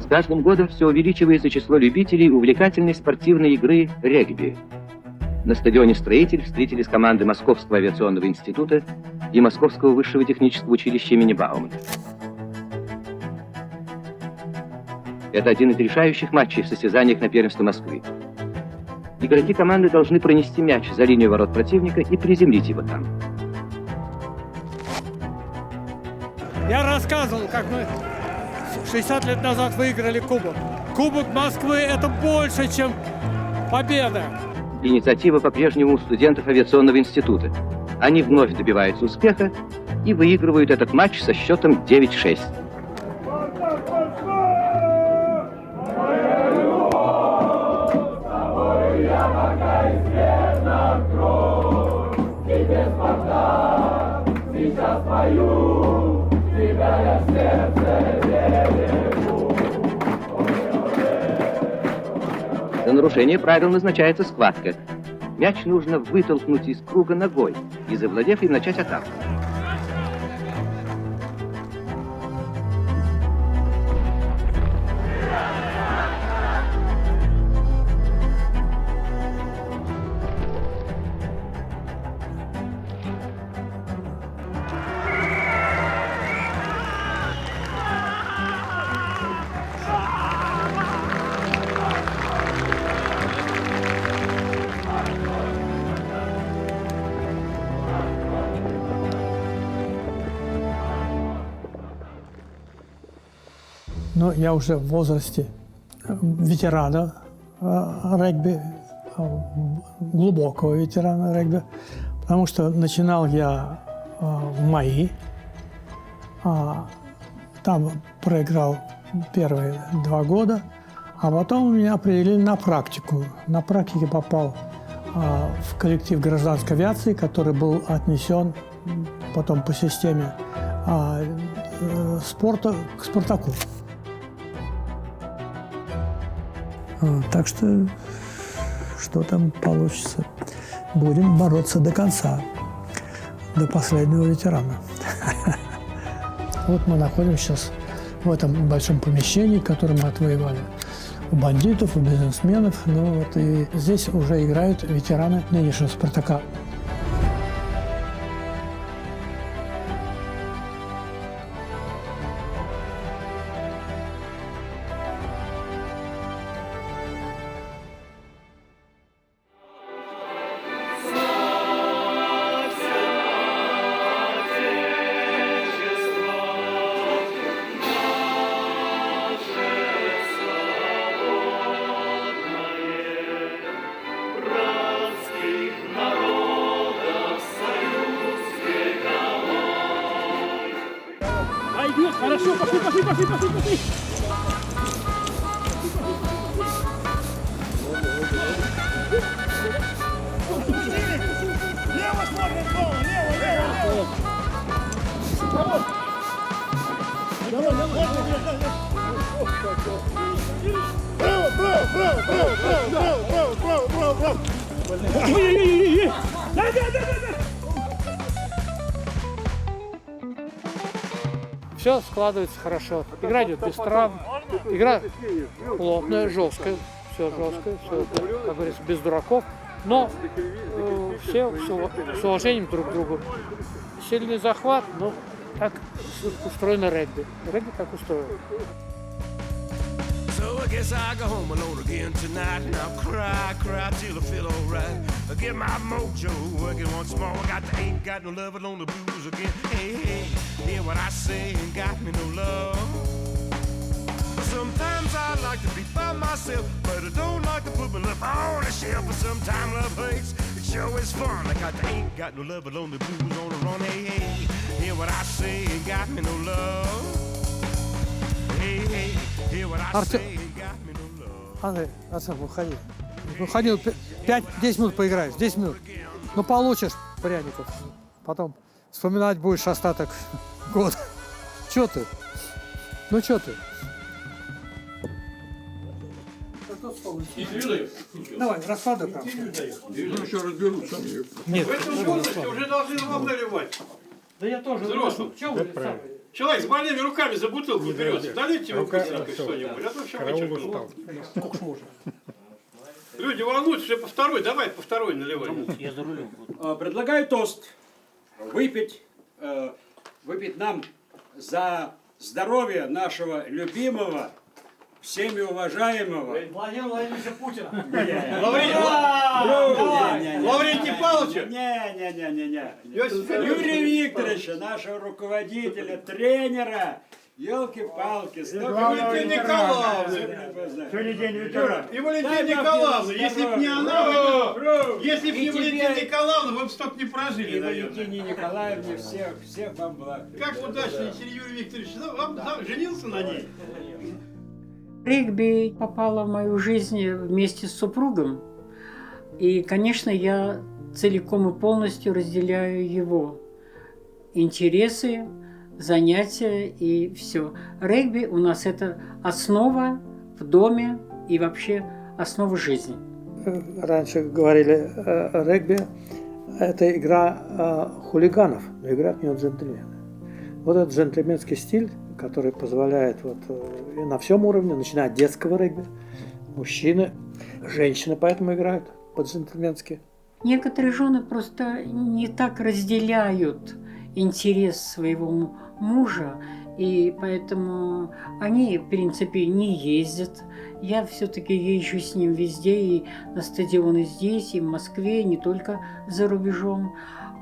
С каждым годом все увеличивается число любителей увлекательной спортивной игры регби. На стадионе «Строитель» встретились команды Московского авиационного института и Московского высшего технического училища имени Баумана. Это один из решающих матчей в состязаниях на первенство Москвы. Игроки команды должны пронести мяч за линию ворот противника и приземлить его там. Я рассказывал, как мы 60 лет назад выиграли Кубок. Кубок Москвы – это больше, чем победа. Инициатива по-прежнему у студентов авиационного института. Они вновь добиваются успеха и выигрывают этот матч со счетом 9-6. За нарушение правил назначается схватка. Мяч нужно вытолкнуть из круга ногой и, завладев им, начать атаку. Но я уже в возрасте ветерана регби, глубокого ветерана регби, потому что начинал я в МАИ, там проиграл первые 2 года, а потом меня определили на практику. На практике попал в коллектив гражданской авиации, который был отнесен потом по системе спорта к «Спартаку». Так что там получится. Будем бороться до конца, до последнего ветерана. Вот мы находимся сейчас в этом большом помещении, которое мы отвоевали у бандитов, у бизнесменов. Ну вот и здесь уже играют ветераны нынешнего «Спартака». Хорошо, пошли. Лево смотрит, лево. Право. Все складывается хорошо. Игра идет без травм. Игра плотная, жесткая. Все жесткое, все, как говорится, без дураков. Но все с уважением друг к другу. Сильный захват, но так устроено регби. Регби так устроено. So I guess I go home alone again tonight, and I'll cry till I feel alright. I get my mojo working once more. Ain't got no love alone the blues again. Hey, hear what I say, ain't got me no love. Sometimes I like to be by myself, but I don't like to put my love on the shelf. But sometimes love hurts, it sure is fun. Ain't got no love alone the blues on the run. Hey, hear what I say, ain't got me no love. Андрей, выходи. Выходи, 5-10 минут поиграешь, 10 минут. Ну, получишь пряников. Потом вспоминать будешь остаток года. Чё ты? Ну, чё ты? Давай, раскладывай прям. Ну, еще разберут сами. Нет. В этом возрасте уже должны вам наливать. Да я тоже. Взрослым. Чего вы самые? Человек с больными руками за бутылку берется. Дайте ему быстренько что-нибудь. А то все вычеркнул. Сколько ж можно? Люди волнуются, что по второй. Давай по второй наливай. Я за рулем. Предлагаю тост. Выпить нам за здоровье нашего любимого, всеми уважаемого Владимира Владимировича Путина. Лаврентий Павловича. Не-не-не-не-не. Иосиф Федорович. Юрия Викторовича, нашего руководителя, тренера. Елки-палки. Валентина Николаевна. И Валентина Николаевна. Если б не она, если б не Валентина Николаевна, вы бы столько не прожили, И наверное. Валентине Николаевне всех вам благ. Как удачно, Юрий Викторович, женился на ней? Регби попало в мою жизнь вместе с супругом. И, конечно, я целиком и полностью разделяю его интересы, занятия и все. Регби у нас это основа в доме и вообще основа жизни. Раньше говорили, регби – это игра хулиганов, но играют в нее джентльмены. Вот этот джентльменский стиль, который позволяет и на всем уровне, начиная от детского регби, мужчины, женщины поэтому играют по-джентльменски. Некоторые жены просто не так разделяют интерес своего мужа, и поэтому они, в принципе, не ездят. Я все-таки езжу с ним везде, и на стадионы здесь, и в Москве, и не только за рубежом.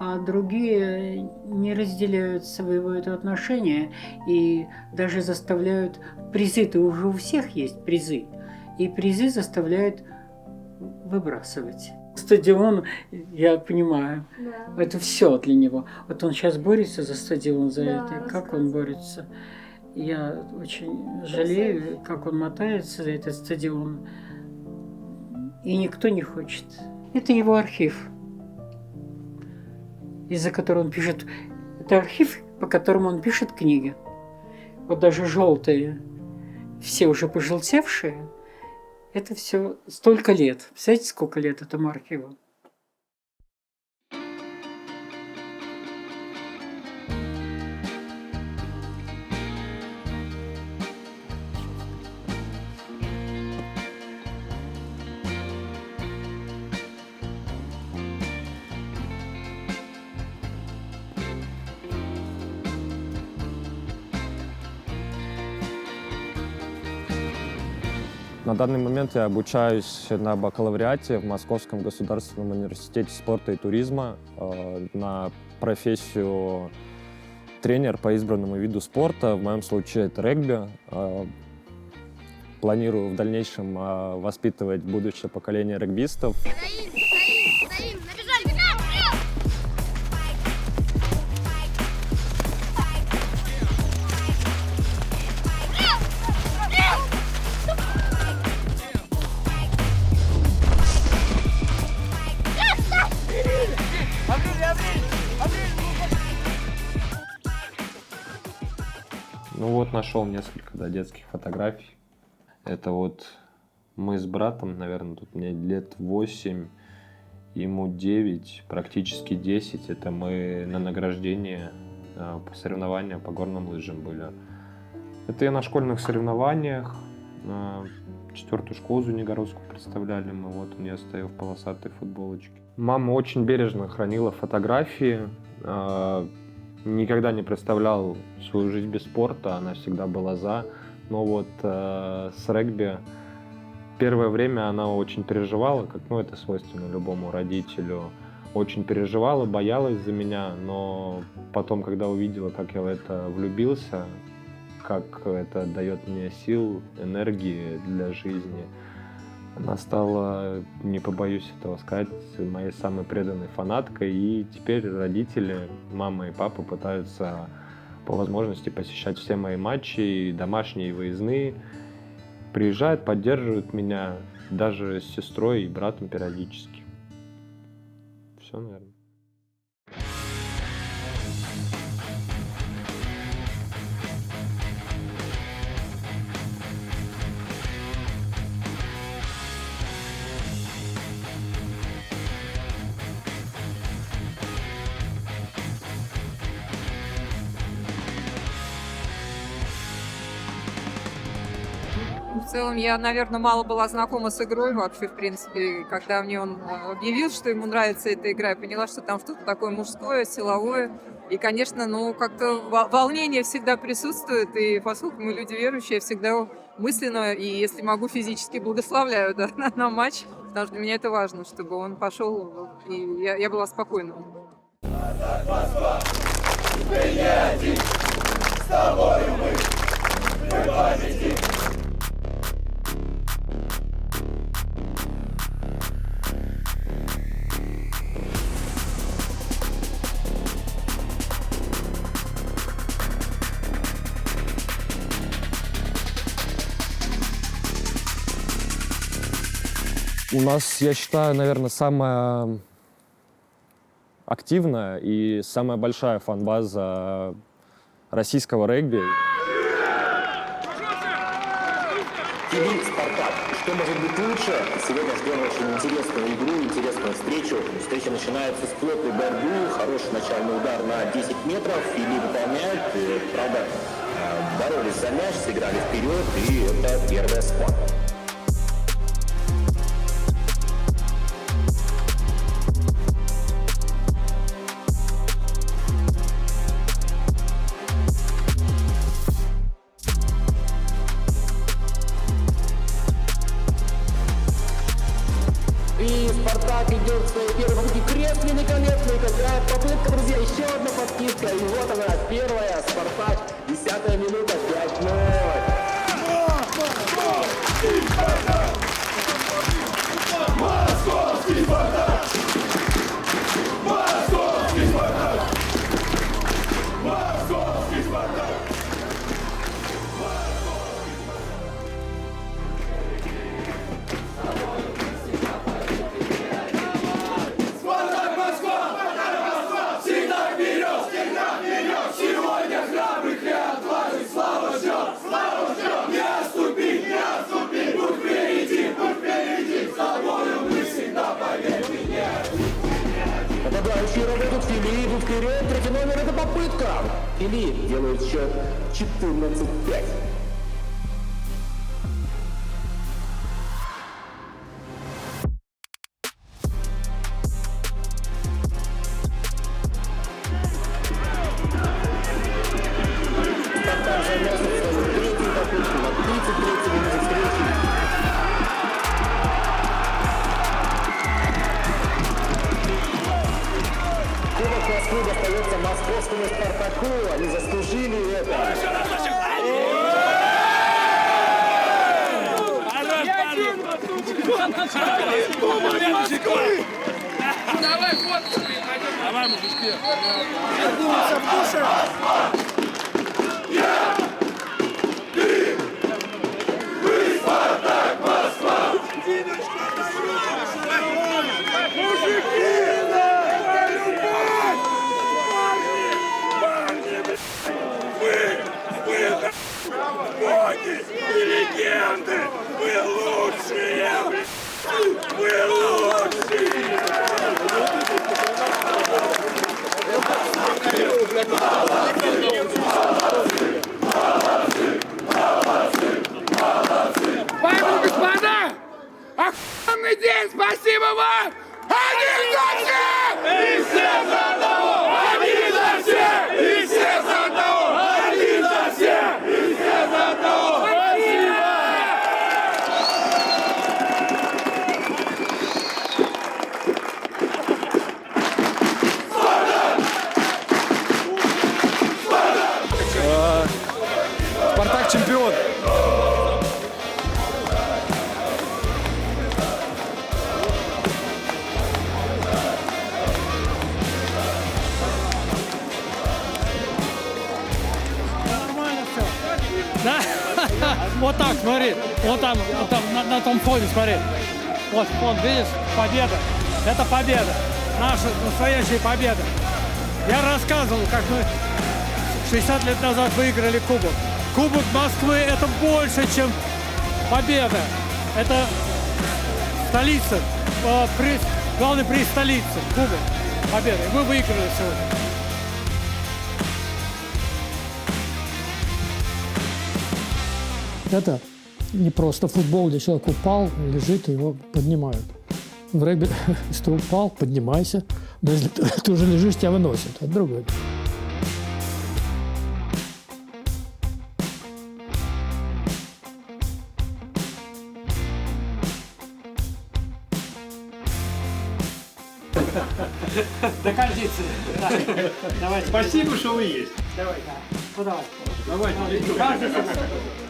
А другие не разделяют своего этого отношения и даже заставляют призы-то уже у всех есть призы, и призы заставляют выбрасывать. Стадион, я понимаю, это все для него. Вот он сейчас борется за стадион, за это. Как он борется? Я очень жалею, как он мотается за этот стадион. И никто не хочет. Это его архив, из-за которого он пишет. Это архив, по которому он пишет книги. Вот даже желтые, все уже пожелтевшие. Это все столько лет. Представляете, сколько лет этому архиву? На данный момент я обучаюсь на бакалавриате в Московском государственном университете спорта и туризма на профессию тренер по избранному виду спорта. В моем случае это регби. Планирую в дальнейшем воспитывать будущее поколение регбистов. Стоим, набежали, бегом, вперед! Ну вот, нашел несколько детских фотографий. Это вот мы с братом, наверное, тут мне лет 8, ему 9, практически 10. Это мы на награждении по соревнованиям по горным лыжам были. Это я на школьных соревнованиях. 4-ю школу Звенигородскую представляли мы. Вот я стою в полосатой футболочке. Мама очень бережно хранила фотографии. Никогда не представлял свою жизнь без спорта, она всегда была за. Но вот с регби первое время она очень переживала, как это свойственно любому родителю. Очень переживала, боялась за меня, но потом, когда увидела, как я в это влюбился, как это дает мне сил, энергии для жизни, она стала, не побоюсь этого сказать, моей самой преданной фанаткой. И теперь родители, мама и папа, пытаются по возможности посещать все мои матчи, домашние и выездные. Приезжают, поддерживают меня, даже с сестрой и братом периодически. Все, наверное. целом я, наверное, мало была знакома с игрой вообще, в принципе. Когда мне он объявил, что ему нравится эта игра, я поняла, что там что-то такое мужское, силовое. И, конечно, ну, как-то волнение всегда присутствует. И поскольку мы люди верующие, я всегда мысленно и, если могу, физически благословляю, да, на матч. Потому что для меня это важно, чтобы он пошел, и я была спокойна. У нас, я считаю, наверное, самая активная и самая большая фан-база российского регби. Филипп, Спартак. Что может быть лучше? Сегодня ждем очень интересную игру, интересную встречу. Встреча начинается с плотной борьбы, хороший начальный удар на 10 метров. Филипп выполняет, правда, боролись за мяч, сыграли вперед, и это первая схватка. И Спартак идет в своей первой попытке. Крест великолепный. Какая попытка, друзья. Еще одна подписка. И вот она, первая. Спартак. 10-я минута. 5-0. Московский Спартак! Московский Спартак! Московский Спартак! Сегодня храбрых и отважных слава ждет, не отступи, будь впереди, с тобою мы всегда победим. Нападающие работают, Фили идут вперед, третий номер, это попытка. Фили делает счет 14-5. Кубок Москвы достается московскому Спартаку. Они заслужили это. Давай, фото! Давай, мужички! Спартак, Москва! Мужики! Боги и легенды! Вы лучшие! Вы лучшие! Поэтому, господа, охуенный день! Спасибо вам! Один за всех! И все за одного! Один за всех! И все за одного! Один за всех! И все за одного! Спасибо! Спартак чемпион. Нормально все. Да? Вот так, смотри. Вот там на том фоне, смотри. Вот фон, видишь? Победа. Это победа. Наша настоящая победа. Я рассказывал, как мы 60 лет назад выиграли кубок. Кубок Москвы – это больше, чем победа. Это столица, главный приз столицы, кубок победы. И мы выиграли сегодня. Это не просто футбол, где человек упал, лежит, и его поднимают. В регби, если ты упал, поднимайся. Но если ты уже лежишь, тебя выносят. Это другое. До кондиции. Давайте. Спасибо, что вы есть. Давай. Ну давай. Давайте.